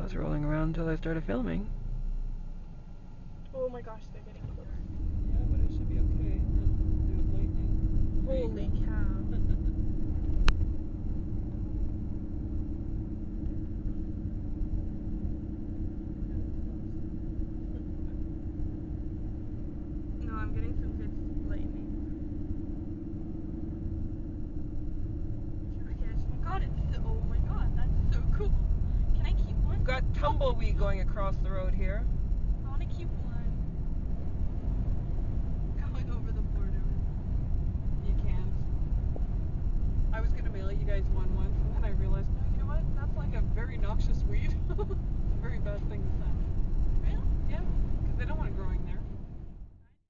was rolling around until I started filming. Oh my gosh, they're getting close. Yeah, but it should be okay. There's lightning. Holy cow. No, I'm getting some good lightning. Yes, oh my god, oh my god, that's so cool. Can I keep one? We've got tumbleweed going across the road here.